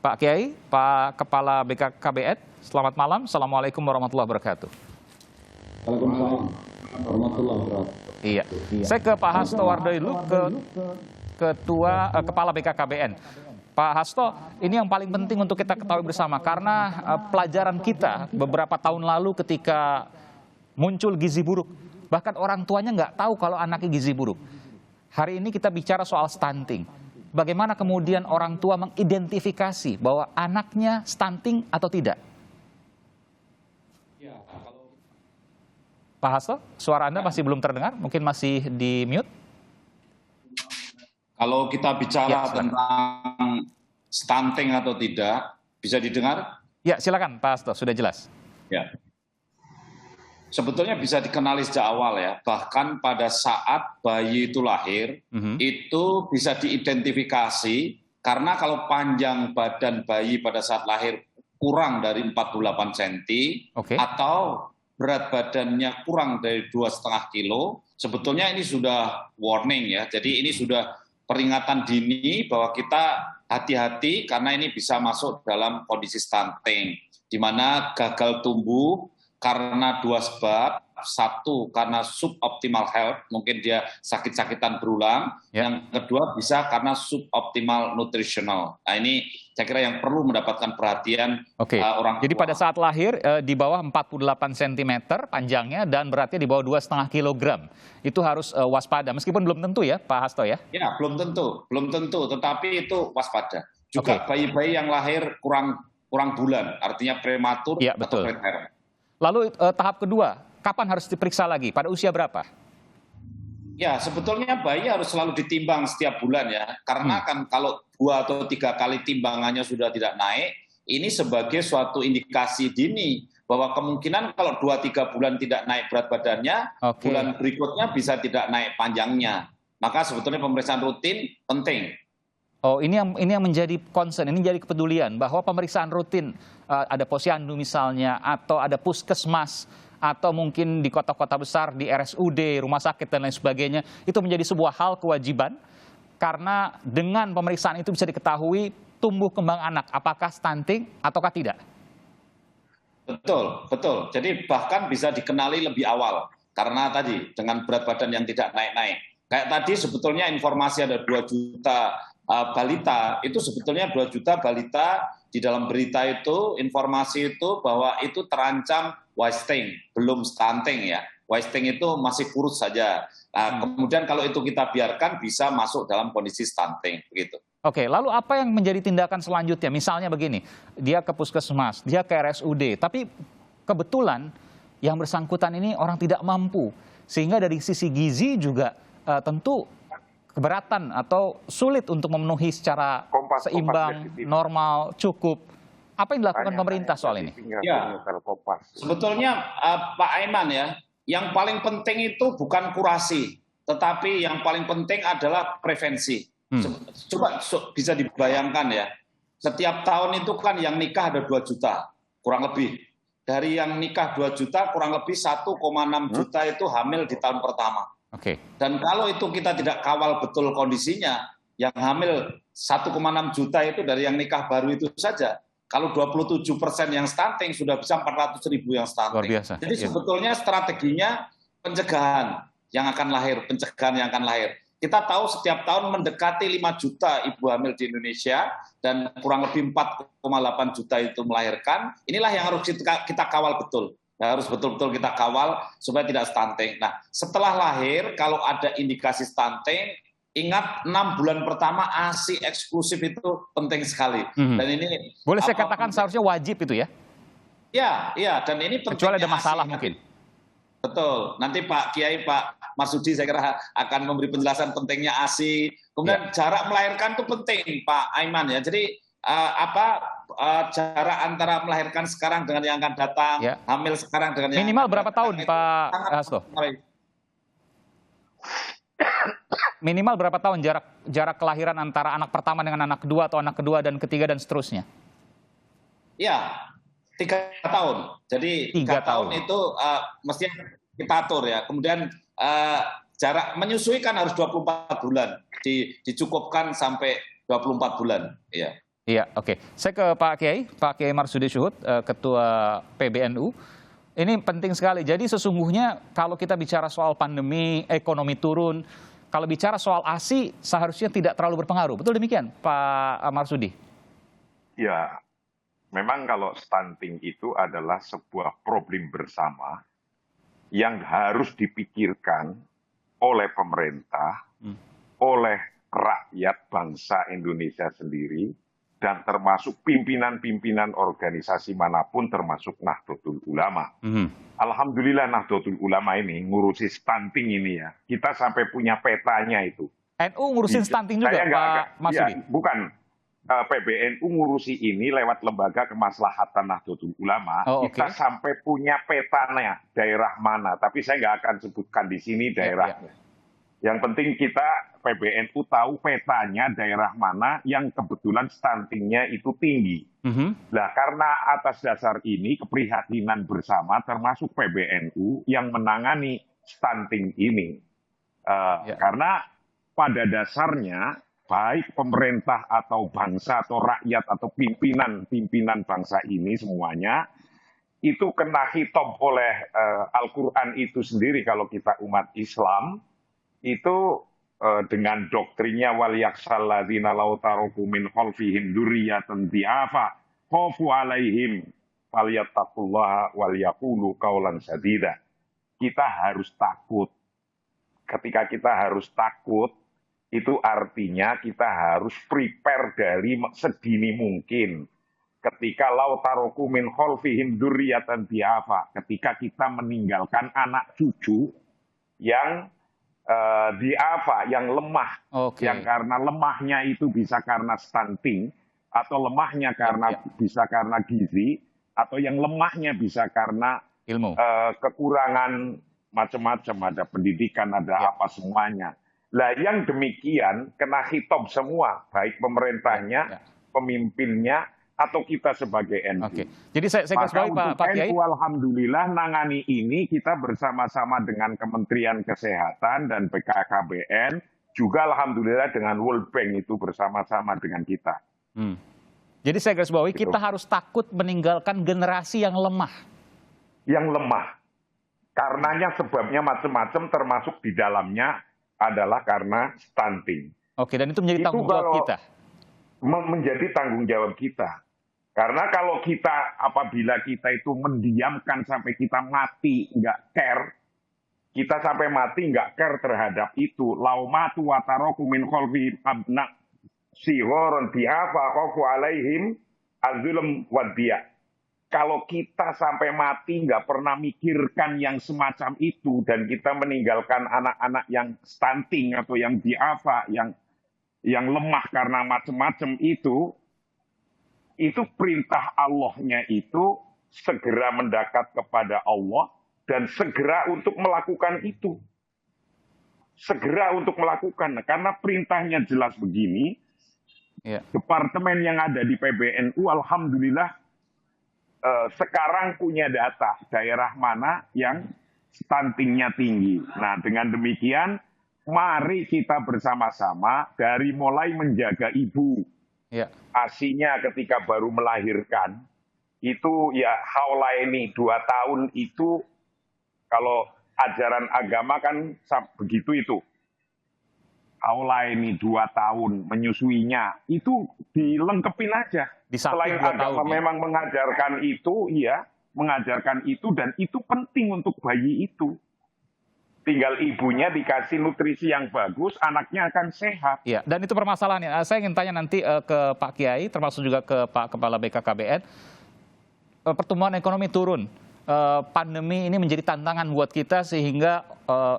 Pak Kiai, Pak Kepala BKKBN, selamat malam. Assalamualaikum warahmatullahi wabarakatuh. Waalaikumsalam warahmatullahi wabarakatuh. Iya. Saya ke Pak Hasto Wardoyo dulu, Kepala BKKBN. Pak Hasto, ini yang paling penting untuk kita ketahui bersama, karena pelajaran kita beberapa tahun lalu ketika muncul gizi buruk, bahkan orang tuanya nggak tahu kalau anaknya gizi buruk. Hari ini kita bicara soal stunting. Bagaimana kemudian orang tua mengidentifikasi bahwa anaknya stunting atau tidak? Pak Hasto, suara Anda masih belum terdengar, mungkin masih di mute. Kalau kita bicara Ya, tentang stunting atau tidak, bisa didengar? Ya, silakan Pak Hasto, sudah jelas. Ya. Sebetulnya bisa dikenali sejak awal ya, bahkan pada saat bayi itu lahir, itu bisa diidentifikasi, karena kalau panjang badan bayi pada saat lahir kurang dari 48 cm, atau berat badannya kurang dari 2,5 kilo, sebetulnya ini sudah warning ya. Jadi ini sudah peringatan dini bahwa kita hati-hati karena ini bisa masuk dalam kondisi stunting, di mana gagal tumbuh karena dua sebab. Satu, karena suboptimal health, mungkin dia sakit-sakitan berulang. Yang kedua, bisa karena suboptimal nutritional. Nah ini saya kira yang perlu mendapatkan perhatian orang tua. Jadi pada saat lahir di bawah 48 cm panjangnya dan beratnya di bawah 2,5 kg. Itu harus waspada, meskipun belum tentu ya Pak Hasto ya? Ya, belum tentu, tetapi itu waspada. Juga bayi-bayi yang lahir kurang bulan, artinya prematur atau preterm. Lalu tahap kedua, kapan harus diperiksa lagi? Pada usia berapa? Ya, sebetulnya bayi harus selalu ditimbang setiap bulan ya. Karena kan kalau 2 atau 3 kali timbangannya sudah tidak naik, ini sebagai suatu indikasi dini bahwa kemungkinan kalau 2-3 bulan tidak naik berat badannya, bulan berikutnya bisa tidak naik panjangnya. Maka sebetulnya pemeriksaan rutin penting. Oh, ini yang menjadi concern, ini jadi kepedulian bahwa pemeriksaan rutin, ada posyandu misalnya, atau ada puskesmas, atau mungkin di kota-kota besar, di RSUD, rumah sakit dan lain sebagainya, itu menjadi sebuah hal kewajiban, karena dengan pemeriksaan itu bisa diketahui tumbuh kembang anak, apakah stunting ataukah tidak. Betul. Jadi bahkan bisa dikenali lebih awal, karena tadi dengan berat badan yang tidak naik-naik. Kayak tadi sebetulnya informasi ada 2 juta balita, itu sebetulnya 2 juta balita di dalam berita itu, informasi itu bahwa itu terancam wasting, belum stunting ya. Wasting itu masih kurus saja. Nah, kemudian kalau itu kita biarkan bisa masuk dalam kondisi stunting begitu. Oke, lalu apa yang menjadi tindakan selanjutnya? Misalnya begini, dia ke puskesmas, dia ke RSUD, tapi kebetulan yang bersangkutan ini orang tidak mampu, sehingga dari sisi gizi juga tentu keberatan atau sulit untuk memenuhi secara seimbang, normal, cukup. Apa yang dilakukan pemerintah soal ini? Ya, sebetulnya Pak Aiman ya, yang paling penting itu bukan kurasi, tetapi yang paling penting adalah prevensi. Coba bisa dibayangkan ya, setiap tahun itu kan yang nikah ada 2 juta, kurang lebih. Dari yang nikah 2 juta, kurang lebih 1,6 juta itu hamil di tahun pertama. Dan kalau itu kita tidak kawal betul kondisinya, yang hamil 1,6 juta itu dari yang nikah baru itu saja. Kalau 27% yang stunting, sudah bisa 400.000 yang stunting. Luar biasa. Jadi sebetulnya strateginya pencegahan yang akan lahir. Kita tahu setiap tahun mendekati 5 juta ibu hamil di Indonesia, dan kurang lebih 4,8 juta itu melahirkan. Inilah yang harus kita kawal betul. Harus betul-betul kita kawal supaya tidak stunting. Nah, setelah lahir, kalau ada indikasi stunting, ingat 6 bulan pertama ASI eksklusif itu penting sekali. Dan ini boleh saya katakan seharusnya wajib itu ya? Iya, dan ini penting. Kecuali ada masalah mungkin. Betul. Nanti Pak Kiai, Pak Marsudi saya kira akan memberi penjelasan pentingnya ASI. Kemudian jarak melahirkan itu penting, Pak Aiman ya. Jadi jarak antara melahirkan sekarang dengan yang akan datang, hamil sekarang dengan yang minimal berapa tahun, Pak Hasto? Minimal berapa tahun jarak kelahiran antara anak pertama dengan anak kedua, atau anak kedua dan ketiga dan seterusnya? Ya, 3 tahun. Jadi 3 tahun itu mestinya kita atur ya. Kemudian jarak menyusui kan harus 24 bulan, dicukupkan sampai 24 bulan. Ya. Iya, oke. Saya ke Pak Kiai Marsudi Syuhud, Ketua PBNU. Ini penting sekali. Jadi sesungguhnya kalau kita bicara soal pandemi, ekonomi turun, kalau bicara soal ASI seharusnya tidak terlalu berpengaruh. Betul demikian, Pak Marsudi? Ya, memang kalau stunting itu adalah sebuah problem bersama yang harus dipikirkan oleh pemerintah, oleh rakyat bangsa Indonesia sendiri, dan termasuk pimpinan-pimpinan organisasi manapun termasuk Nahdlatul Ulama. Alhamdulillah Nahdlatul Ulama ini ngurusi stunting ini ya. Kita sampai punya petanya itu. NU ngurusin stunting juga, Pak Marsudi? Ya, bukan. PBNU ngurusi ini lewat lembaga kemaslahatan Nahdlatul Ulama. Kita sampai punya petanya daerah mana. Tapi saya nggak akan sebutkan di sini daerahnya. Yang penting kita PBNU tahu petanya daerah mana yang kebetulan stuntingnya itu tinggi. Nah, karena atas dasar ini keprihatinan bersama termasuk PBNU yang menangani stunting ini. Karena pada dasarnya baik pemerintah atau bangsa atau rakyat atau pimpinan bangsa ini semuanya itu kena hitop oleh Al-Quran itu sendiri kalau kita umat Islam. Itu dengan doktrinnya wal yaksal ladzina law taraku min khalfihim dzurriyyatan dhi'afa khafu 'alaihim falyattaqullaha wal yaqulu qaulan sadida. Kita harus takut. Ketika kita harus takut, itu artinya kita harus prepare dari sedini mungkin. Ketika law taraku min khalfihim dzurriyyatan dhi'afa, ketika kita meninggalkan anak cucu yang yang lemah, yang karena lemahnya itu bisa karena stunting, atau lemahnya karena bisa karena gizi, atau yang lemahnya bisa karena ilmu, kekurangan macam-macam, ada pendidikan, ada apa semuanya. Lah yang demikian kena hitop semua, baik pemerintahnya, pemimpinnya, atau kita sebagai NU. Jadi saya garis bawahi Pak Kiai. Alhamdulillah nangani ini kita bersama-sama dengan Kementerian Kesehatan dan BKKBN, juga alhamdulillah dengan World Bank itu bersama-sama dengan kita. Jadi saya garis bawahi kita harus takut meninggalkan generasi yang lemah. Yang lemah. Karenanya sebabnya macam-macam termasuk di dalamnya adalah karena stunting. Dan itu menjadi tanggung jawab kita. Menjadi tanggung jawab kita. Karena kalau kita, apabila kita itu mendiamkan sampai kita mati, nggak care, kita sampai mati nggak care terhadap itu, laumatu wataroku min kholfi abna sihoron bihafa khofu alaihim azulem wadbiya. Kalau kita sampai mati nggak pernah mikirkan yang semacam itu, dan kita meninggalkan anak-anak yang stunting atau yang bihafa, yang lemah karena macam-macam itu perintah Allahnya itu segera mendekat kepada Allah dan segera untuk melakukan itu. Segera untuk melakukan. Karena perintahnya jelas begini, departemen yang ada di PBNU alhamdulillah sekarang punya data daerah mana yang stuntingnya tinggi. Nah, dengan demikian mari kita bersama-sama dari mulai menjaga ibu. ASINya ketika baru melahirkan, itu ya haulaini 2 tahun itu, kalau ajaran agama kan begitu itu. Haulaini 2 tahun menyusuinya, itu dilengkepin aja. Selain agama memang mengajarkan itu, mengajarkan itu, dan itu penting untuk bayi itu. Tinggal ibunya dikasih nutrisi yang bagus, anaknya akan sehat. Dan itu permasalahannya. Saya ingin tanya nanti ke Pak Kiai, termasuk juga ke Pak Kepala BKKBN. Pertumbuhan ekonomi turun. Pandemi ini menjadi tantangan buat kita sehingga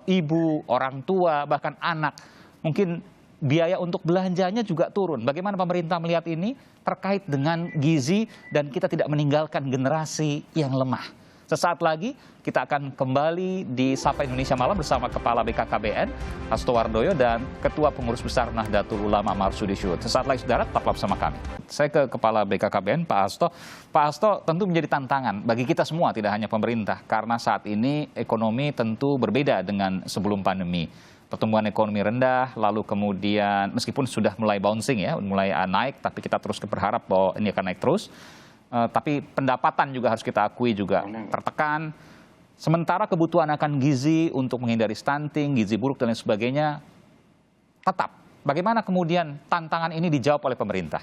ibu, orang tua, bahkan anak, mungkin biaya untuk belanjanya juga turun. Bagaimana pemerintah melihat ini terkait dengan gizi dan kita tidak meninggalkan generasi yang lemah? Sesaat lagi kita akan kembali di Sapa Indonesia Malam bersama Kepala BKKBN Hasto Wardoyo dan Ketua Pengurus Besar Nahdlatul Ulama Marsudi Syuhud. Sesaat lagi saudara, tetaplah bersama kami. Saya ke Kepala BKKBN Pak Hasto. Pak Hasto, tentu menjadi tantangan bagi kita semua, tidak hanya pemerintah, karena saat ini ekonomi tentu berbeda dengan sebelum pandemi. pertumbuhan ekonomi rendah, lalu kemudian meskipun sudah mulai bouncing ya, mulai naik, tapi kita terus berharap bahwa ini akan naik terus. Tapi pendapatan juga harus kita akui juga tertekan. Sementara kebutuhan akan gizi untuk menghindari stunting, gizi buruk dan lain sebagainya tetap. Bagaimana kemudian tantangan ini dijawab oleh pemerintah?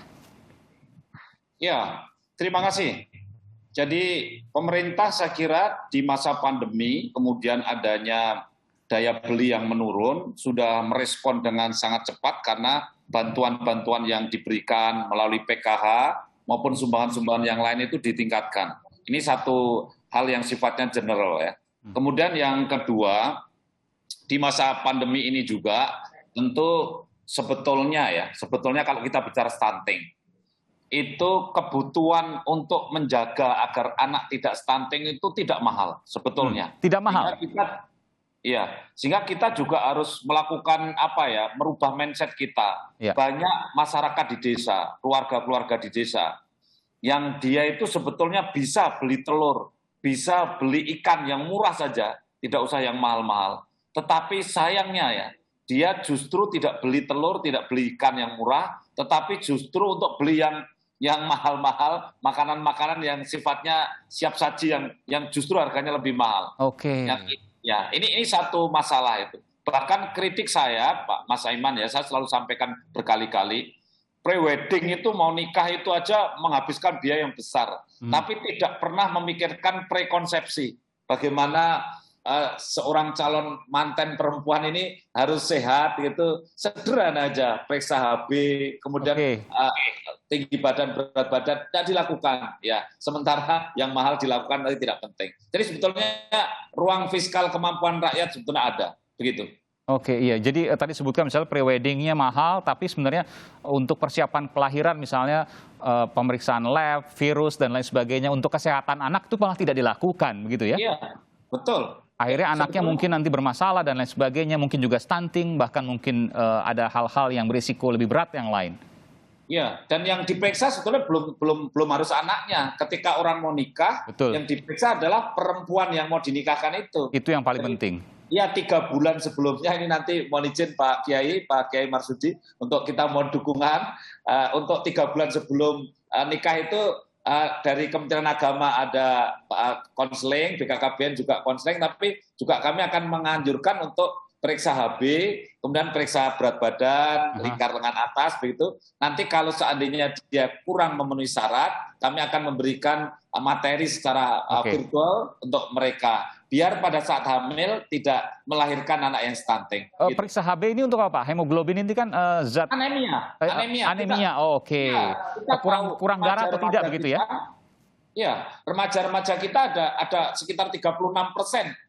Ya, terima kasih. Jadi pemerintah saya kira di masa pandemi kemudian adanya daya beli yang menurun sudah merespon dengan sangat cepat karena bantuan-bantuan yang diberikan melalui PKH maupun sumbangan-sumbangan yang lain itu ditingkatkan. Ini satu hal yang sifatnya general ya. Kemudian yang kedua, di masa pandemi ini juga tentu sebetulnya kalau kita bicara stunting, itu kebutuhan untuk menjaga agar anak tidak stunting itu tidak mahal sebetulnya. Tidak mahal. Sehingga kita juga harus melakukan merubah mindset kita. Ya. Banyak masyarakat di desa, keluarga-keluarga di desa yang dia itu sebetulnya bisa beli telur, bisa beli ikan yang murah saja, tidak usah yang mahal-mahal. Tetapi sayangnya ya, dia justru tidak beli telur, tidak beli ikan yang murah, tetapi justru untuk beli yang mahal-mahal, makanan-makanan yang sifatnya siap saji yang justru harganya lebih mahal. Oke. Ini satu masalah itu. Bahkan kritik saya, Pak Mas Aiman ya, saya selalu sampaikan berkali-kali, pre-wedding itu mau nikah itu aja menghabiskan biaya yang besar, tapi tidak pernah memikirkan prekonsepsi. Bagaimana seorang calon manten perempuan ini harus sehat gitu, sederhana aja, periksa HB, kemudian tinggi badan, berat badan, tidak dilakukan. Ya, sementara yang mahal dilakukan tapi tidak penting. Jadi sebetulnya ruang fiskal kemampuan rakyat sebetulnya ada, begitu. Oke, iya. Jadi tadi sebutkan misalnya pre-weddingnya mahal, tapi sebenarnya untuk persiapan kelahiran misalnya pemeriksaan lab, virus dan lain sebagainya untuk kesehatan anak itu malah tidak dilakukan, begitu ya? Iya, betul. Akhirnya anaknya mungkin nanti bermasalah dan lain sebagainya, mungkin juga stunting, bahkan mungkin ada hal-hal yang berisiko lebih berat yang lain. Ya, dan yang diperiksa sebetulnya belum harus anaknya. Ketika orang mau nikah, betul, yang diperiksa adalah perempuan yang mau dinikahkan itu. Itu yang paling penting. Ya, 3 bulan sebelumnya ini nanti mohon izin Pak Kiai Marsudi untuk kita mohon dukungan untuk 3 bulan sebelum nikah itu dari Kementerian Agama ada konseling, BKKBN juga konseling, tapi juga kami akan menganjurkan untuk periksa HB, kemudian periksa berat badan, lingkar lengan atas, begitu. Nanti kalau seandainya dia kurang memenuhi syarat, kami akan memberikan materi secara virtual untuk mereka. Biar pada saat hamil tidak melahirkan anak yang stunting. Gitu. Periksa HB ini untuk apa? Hemoglobin ini kan zat anemia. Anemia. Oke. Kurang darah atau tidak begitu ya? Iya, remaja-remaja kita ada sekitar 36%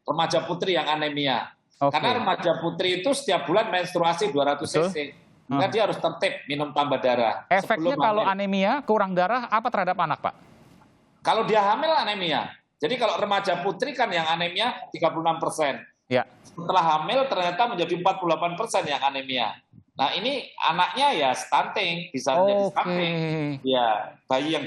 remaja putri yang anemia. Karena remaja putri itu setiap bulan menstruasi 200 cc. Maka dia harus tertib minum tambah darah. Efeknya kalau anemia, kurang darah apa terhadap anak, Pak? Kalau dia hamil anemia. Jadi kalau remaja putri kan yang anemia 36%. Ya. Setelah hamil ternyata menjadi 48% yang anemia. Nah ini anaknya ya stunting, bisa menjadi stunting. Ya, bayi yang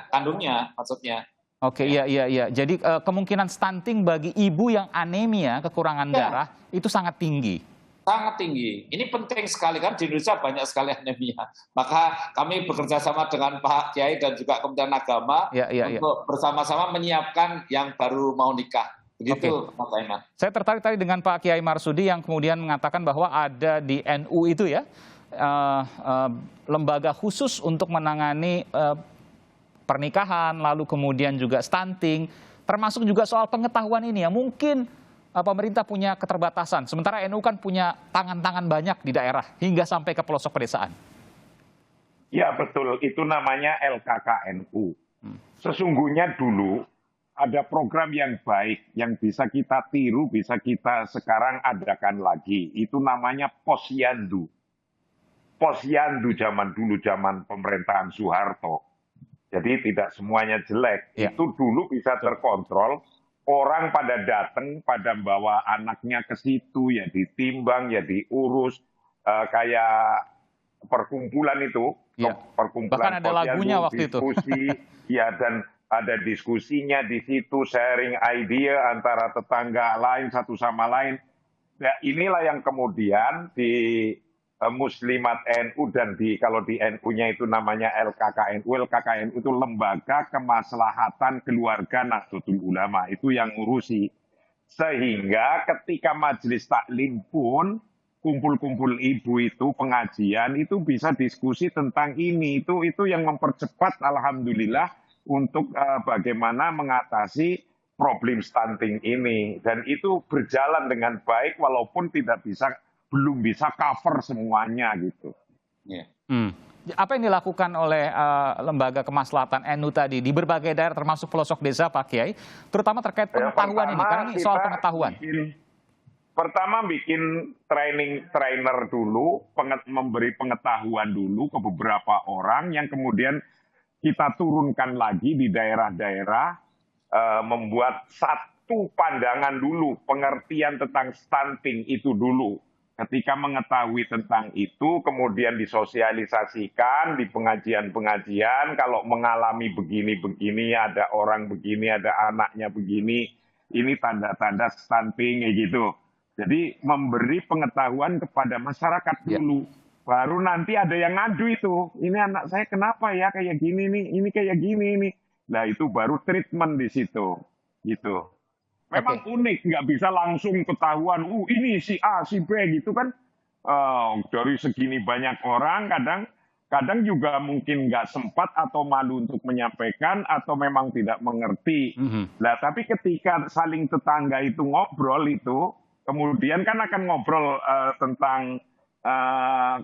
kandungnya maksudnya. Oke, iya. Jadi kemungkinan stunting bagi ibu yang anemia, kekurangan darah, itu sangat tinggi. Sangat tinggi. Ini penting sekali kan di Indonesia banyak sekali anemia. Maka kami bekerja sama dengan Pak Kiai dan juga Kementerian Agama untuk bersama-sama menyiapkan yang baru mau nikah. Begitu, Mas Aiman. Saya tertarik tadi dengan Pak Kiai Marsudi yang kemudian mengatakan bahwa ada di NU itu ya lembaga khusus untuk menangani pernikahan, lalu kemudian juga stunting, termasuk juga soal pengetahuan ini ya. Mungkin pemerintah punya keterbatasan, sementara NU kan punya tangan-tangan banyak di daerah, hingga sampai ke pelosok pedesaan. Ya betul, itu namanya LKKNU. Sesungguhnya dulu ada program yang baik, yang bisa kita tiru, bisa kita sekarang adakan lagi. Itu namanya Posyandu. Posyandu zaman dulu, zaman pemerintahan Soeharto. Jadi tidak semuanya jelek. Ya. Itu dulu bisa terkontrol. Orang pada datang, pada bawa anaknya ke situ, ya ditimbang, ya diurus. Kayak perkumpulan itu. Ya. Perkumpulan bahkan ada lagunya waktu diskusi, itu. Ya, dan ada diskusinya di situ, sharing idea antara tetangga lain, satu sama lain. Ya, inilah yang kemudian di Muslimat NU dan kalau di NU-nya itu namanya LKKNU. LKKNU itu Lembaga Kemaslahatan Keluarga Nahdlatul Ulama, itu yang ngurusi. Sehingga ketika majelis taklim pun kumpul-kumpul ibu itu pengajian itu bisa diskusi tentang ini. Itu yang mempercepat alhamdulillah untuk bagaimana mengatasi problem stunting ini, dan itu berjalan dengan baik walaupun belum bisa cover semuanya gitu. Yeah. Apa yang dilakukan oleh Lembaga Kemaslahatan NU tadi di berbagai daerah termasuk pelosok desa, Pak Kiai, terutama terkait pengetahuan ini, karena ini soal pengetahuan. Pertama bikin trainer dulu, memberi pengetahuan dulu ke beberapa orang yang kemudian kita turunkan lagi di daerah-daerah, membuat satu pandangan dulu, pengertian tentang stunting itu dulu. Ketika mengetahui tentang itu, kemudian disosialisasikan di pengajian-pengajian, kalau mengalami begini-begini, ada orang begini, ada anaknya begini, ini tanda-tanda stunting, gitu. Jadi memberi pengetahuan kepada masyarakat dulu. Baru nanti ada yang ngadu itu, ini anak saya kenapa ya kayak gini nih, ini kayak gini nih. Nah itu baru treatment di situ, gitu. Memang unik, nggak bisa langsung ketahuan, ini si A, si B gitu kan. Dari segini banyak orang, kadang juga mungkin nggak sempat atau malu untuk menyampaikan atau memang tidak mengerti. Nah tapi ketika saling tetangga itu ngobrol itu, kemudian kan akan ngobrol tentang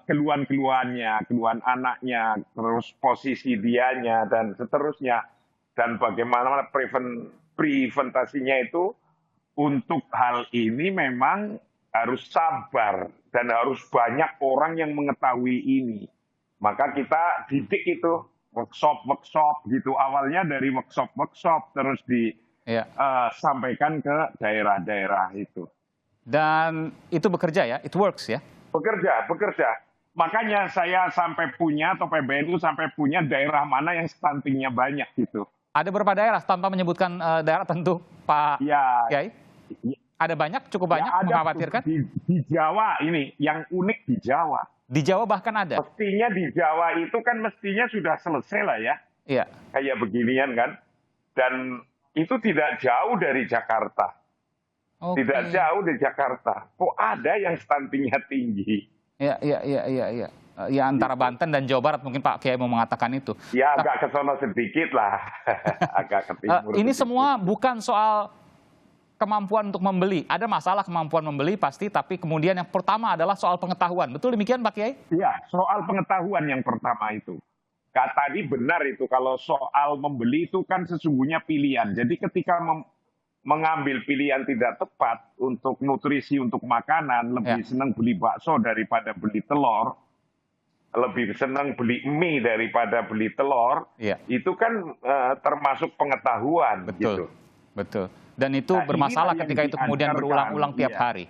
keluhan-keluhannya, keluhan anaknya, terus posisi dianya dan seterusnya. Dan bagaimana preventasinya itu untuk hal ini memang harus sabar dan harus banyak orang yang mengetahui ini. Maka kita didik itu workshop gitu. Awalnya dari workshop terus disampaikan ke daerah-daerah itu. Dan itu bekerja ya, it works ya? Bekerja. Makanya saya sampai punya atau PBNU sampai punya daerah mana yang stuntingnya banyak gitu. Ada berapa daerah tanpa menyebutkan daerah tentu, Pak Kiai? Ada banyak, cukup banyak, ya, mengkhawatirkan? Di Jawa ini, yang unik di Jawa. Di Jawa bahkan ada? Mestinya di Jawa itu kan mestinya sudah selesai lah ya. Iya. Kayak beginian kan. Dan itu tidak jauh dari Jakarta. Tidak jauh dari Jakarta. Kok ada yang stuntingnya tinggi? Iya. Ya antara Banten dan Jawa Barat mungkin Pak Kiai mau mengatakan itu. Ya agak ke sono sedikit lah. Agak ke timur. Ini sedikit. semua bukan soal kemampuan untuk membeli. Ada masalah kemampuan membeli pasti, tapi kemudian yang pertama adalah soal pengetahuan. Betul demikian Pak Kiai? Iya, soal pengetahuan yang pertama itu. Tadi benar itu, kalau soal membeli itu kan sesungguhnya pilihan. Jadi ketika mengambil pilihan tidak tepat untuk nutrisi, untuk makanan, lebih senang beli bakso daripada beli telur, lebih senang beli mie daripada beli telur, itu kan termasuk pengetahuan. Betul. Dan itu bermasalah ketika itu kemudian berulang-ulang tiap hari.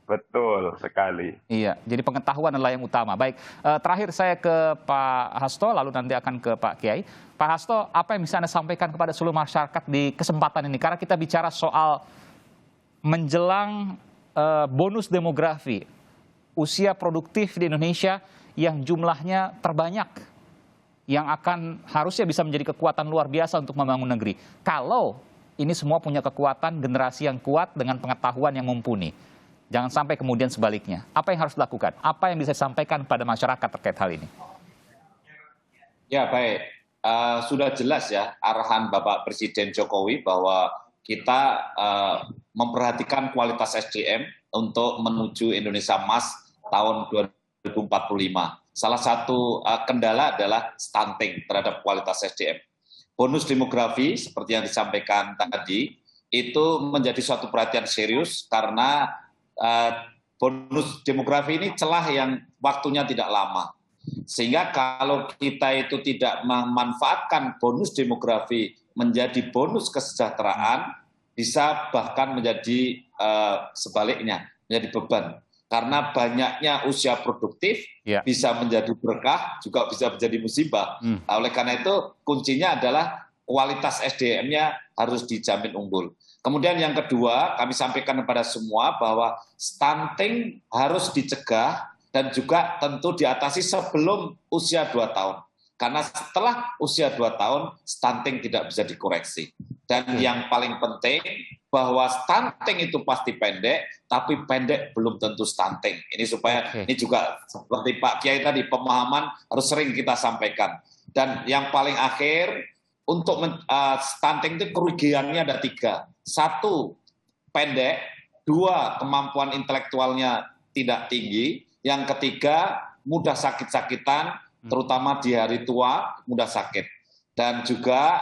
Betul sekali. Iya, jadi pengetahuan adalah yang utama. Baik, terakhir saya ke Pak Hasto, lalu nanti akan ke Pak Kiai. Pak Hasto, apa yang bisa Anda sampaikan kepada seluruh masyarakat di kesempatan ini? Karena kita bicara soal menjelang bonus demografi, usia produktif di Indonesia yang jumlahnya terbanyak, yang akan harusnya bisa menjadi kekuatan luar biasa untuk membangun negeri. Kalau ini semua punya kekuatan generasi yang kuat dengan pengetahuan yang mumpuni. Jangan sampai kemudian sebaliknya. Apa yang harus dilakukan? Apa yang bisa disampaikan pada masyarakat terkait hal ini? Ya baik, sudah jelas ya arahan Bapak Presiden Jokowi bahwa kita memperhatikan kualitas SDM untuk menuju Indonesia Emas tahun 2045. Salah satu kendala adalah stunting terhadap kualitas SDM. Bonus demografi seperti yang disampaikan tadi itu menjadi suatu perhatian serius karena bonus demografi ini celah yang waktunya tidak lama. Sehingga kalau kita itu tidak memanfaatkan bonus demografi menjadi bonus kesejahteraan, bisa bahkan menjadi sebaliknya, menjadi beban. Karena banyaknya usia produktif bisa menjadi berkah, juga bisa menjadi musibah. Oleh karena itu kuncinya adalah kualitas SDM-nya harus dijamin unggul. Kemudian yang kedua, kami sampaikan kepada semua bahwa stunting harus dicegah dan juga tentu diatasi sebelum usia 2 tahun. Karena setelah usia 2 tahun, stunting tidak bisa dikoreksi. Dan yang paling penting, bahwa stunting itu pasti pendek, tapi pendek belum tentu stunting. Ini supaya, ini juga seperti Pak Kiai tadi, pemahaman harus sering kita sampaikan. Dan yang paling akhir, untuk stunting itu kerugiannya ada 3. 1, pendek. 2, kemampuan intelektualnya tidak tinggi. Yang ketiga, mudah sakit-sakitan, terutama di hari tua, mudah sakit. Dan juga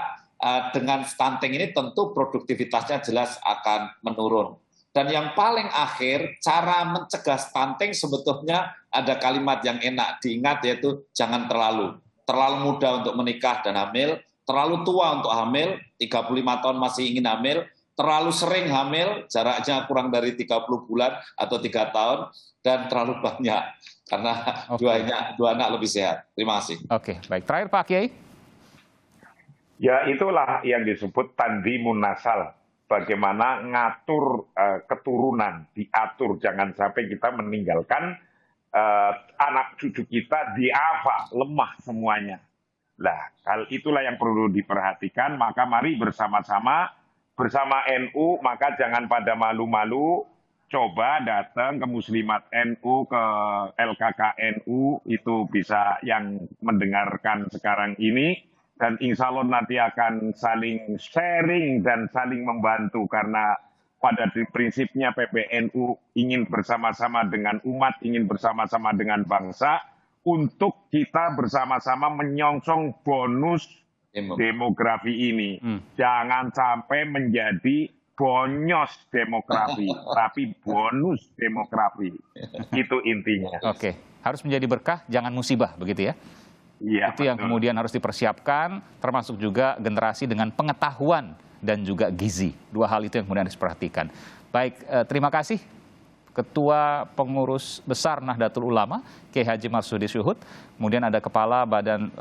dengan stunting ini tentu produktivitasnya jelas akan menurun. Dan yang paling akhir, cara mencegah stunting sebetulnya ada kalimat yang enak diingat, yaitu jangan terlalu muda untuk menikah dan hamil, terlalu tua untuk hamil, 35 tahun masih ingin hamil, terlalu sering hamil, jaraknya kurang dari 30 bulan atau 3 tahun, dan terlalu banyak. Karena dua anak lebih sehat. Terima kasih. Oke, baik. Terakhir Pak Kiai. Ya, itulah yang disebut tanzimun nasal. Bagaimana ngatur keturunan, diatur. Jangan sampai kita meninggalkan anak cucu kita diafa, lemah semuanya. Lah, hal itulah yang perlu diperhatikan. Maka mari bersama-sama, bersama NU, maka jangan pada malu-malu. Coba datang ke Muslimat NU, ke LKK NU, itu bisa yang mendengarkan sekarang ini, dan insya Allah nanti akan saling sharing dan saling membantu, karena pada prinsipnya PBNU ingin bersama-sama dengan umat, ingin bersama-sama dengan bangsa, untuk kita bersama-sama menyongsong bonus demografi ini. Jangan sampai menjadi bonyos demografi, tapi bonus demografi. Itu intinya. Oke, harus menjadi berkah, jangan musibah, begitu ya? Iya, itu yang kemudian harus dipersiapkan, termasuk juga generasi dengan pengetahuan dan juga gizi. 2 hal itu yang kemudian harus diperhatikan. Baik, terima kasih Ketua Pengurus Besar Nahdlatul Ulama, Kiai Haji Marsudi Syuhud. Kemudian ada Kepala Badan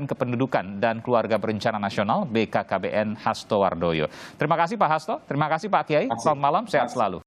Kependudukan dan Keluarga Berencana Nasional BKKBN Hasto Wardoyo. Terima kasih Pak Hasto, terima kasih Pak Kiai. Selamat malam, sehat selalu.